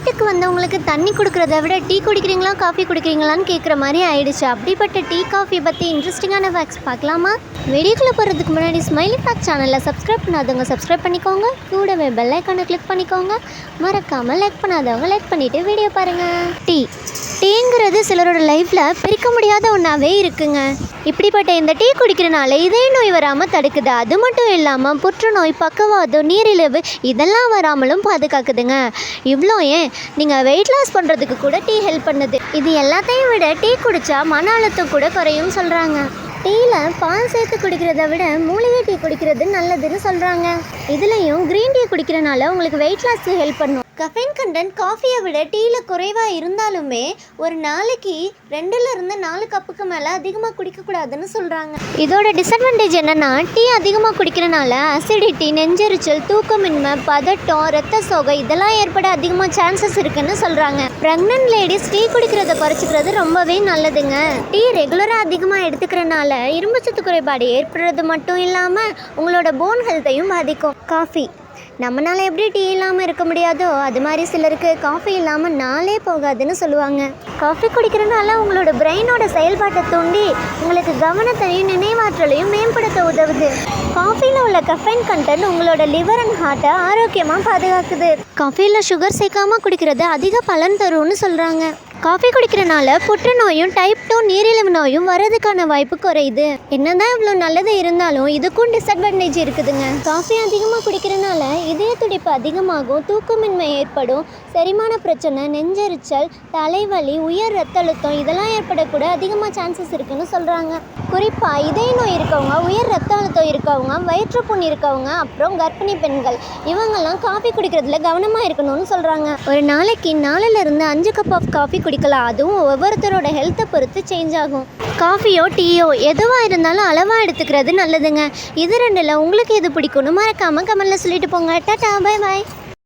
வீட்டுக்கு வந்தவங்களுக்கு தண்ணி கொடுக்குறத விட டீ குடிக்கிறீங்களா காஃபி குடிக்கிறீங்களான்னு கேட்குற மாதிரி ஆயிடுச்சு. அப்படிப்பட்ட டீ காஃபி பற்றி இன்ட்ரெஸ்டிங்கான ஃபேக்ட்ஸ் பார்க்கலாமா? வீடியோக்குள்ளே போகிறதுக்கு முன்னாடி ஸ்மைலி ஃபேக்ட் சேனலில் சப்ஸ்கிரைப் பண்ணாதவங்க சப்ஸ்கிரைப் பண்ணிக்கோங்க. கூடவே பெல் ஐக்கானை கிளிக் பண்ணிக்கோங்க. மறக்காமல் லைக் பண்ணாதவங்க லைக் பண்ணிவிட்டு வீடியோ பாருங்கள். டீங்கிறது சிலரோட லைஃப்பில் பிரிக்க முடியாத ஒன்றாவே இருக்குங்க. இப்படிப்பட்ட இந்த டீ குடிக்கிறனால இதய நோய் வராமல் தடுக்குது. அது மட்டும் இல்லாமல் புற்றுநோய், பக்கவாதம், நீரிழிவு இதெல்லாம் வராமலும் பாதுகாக்குதுங்க. இவ்வளோ ஏன் நீங்கள் வெயிட் லாஸ் பண்ணுறதுக்கு கூட டீ ஹெல்ப் பண்ணுது. இது எல்லாத்தையும் விட டீ குடித்தா மன அழுத்தம் கூட குறையும் சொல்கிறாங்க. டீயில் பால் சேர்த்து குடிக்கிறத விட மூலிகை டீ குடிக்கிறது நல்லதுன்னு சொல்கிறாங்க. இதுலேயும் க்ரீன் டீ குடிக்கிறனால உங்களுக்கு வெயிட் லாஸ்க்கு ஹெல்ப் பண்ணும். கஃபைன் கண்டென்ட் காஃபியை விட டீயில் குறைவாக இருந்தாலுமே ஒரு நாளைக்கு 2லிருந்து 4 கப்புக்கு மேலே அதிகமாக குடிக்கக்கூடாதுன்னு சொல்கிறாங்க. இதோட டிஸ்அட்வான்டேஜ் என்னென்னா டீ அதிகமாக குடிக்கிறனால அசிடிட்டி, நெஞ்செரிச்சல், தூக்கமின்மை, பதட்டம், ரத்த சோகை இதெல்லாம் ஏற்பட அதிகமாக சான்சஸ் இருக்குன்னு சொல்கிறாங்க. ப்ரெக்னென்ட் லேடிஸ் டீ குடிக்கிறத குறைச்சிக்கிறது ரொம்பவே நல்லதுங்க. டீ ரெகுலராக அதிகமாக எடுத்துக்கிறனால இரும்புச்சத்து குறைபாடு ஏற்படுறது மட்டும் இல்லாமல் உங்களோட போன் ஹெல்த்தையும் பாதிக்கும். காஃபி நம்மளால் எப்படி டீ இல்லாமல் இருக்க முடியாதோ அது மாதிரி சிலருக்கு காஃபி இல்லாமல் நாளே போகாதுன்னு சொல்லுவாங்க. காஃபி குடிக்கிறனால உங்களோட பிரெயினோட செயல்பாட்டை தூண்டி உங்களுக்கு கவனத்தையும் நினைவாற்றலையும் மேம்படுத்த உதவுது. காஃபியில் உள்ள கஃபைன் கண்டென்ட் உங்களோட லிவர் அண்ட் ஹார்ட்டை ஆரோக்கியமாக பாதுகாக்குது. காஃபியில் சுகர் சேர்க்காமல் குடிக்கிறது அதிக பலன் தரும்னு சொல்கிறாங்க. காஃபி குடிக்கிறனால புற்றுநோயும் டைப் 2 நீரிழிவு நோயும் வரதுக்கான வாய்ப்பு குறையுது. என்னதான் இவ்வளோ நல்லது இருந்தாலும் இதுக்கும் டிஸ்அட்வான்டேஜ் இருக்குதுங்க. காஃபி அதிகமாக குடிக்கிறனால இதய துடிப்பு அதிகமாகும், தூக்கமின்மை ஏற்படும், செரிமான பிரச்சனை, நெஞ்செரிச்சல், தலைவலி, உயர் ரத்த அழுத்தம் இதெல்லாம் ஏற்படக்கூட அதிகமாக சான்சஸ் இருக்குன்னு சொல்கிறாங்க. குறிப்பாக இதய நோய் இருக்கவங்க, உயர் ரத்த அழுத்தம் இருக்கவங்க, வயிற்றுப்புண் இருக்கவங்க, அப்புறம் கர்ப்பிணி பெண்கள் இவங்கெல்லாம் காஃபி குடிக்கிறதுல கவனமாக இருக்கணும்னு சொல்கிறாங்க. ஒரு நாளைக்கு 4லிருந்து 5 கப் ஆஃப் காஃபி குடிக்கலாம். அதுவும் ஒவ்வொருத்தரோட ஹெல்த்தை பொறுத்து சேஞ்ச் ஆகும். காஃபியோ டீயோ எதுவாக இருந்தாலும் அளவாக எடுத்துக்கிறது நல்லதுங்க. இது ரெண்டில் உங்களுக்கு எது பிடிக்கும்னு மறக்காமல் கமெண்ட்டில் சொல்லிட்டு போங்க. Tata, bye bye.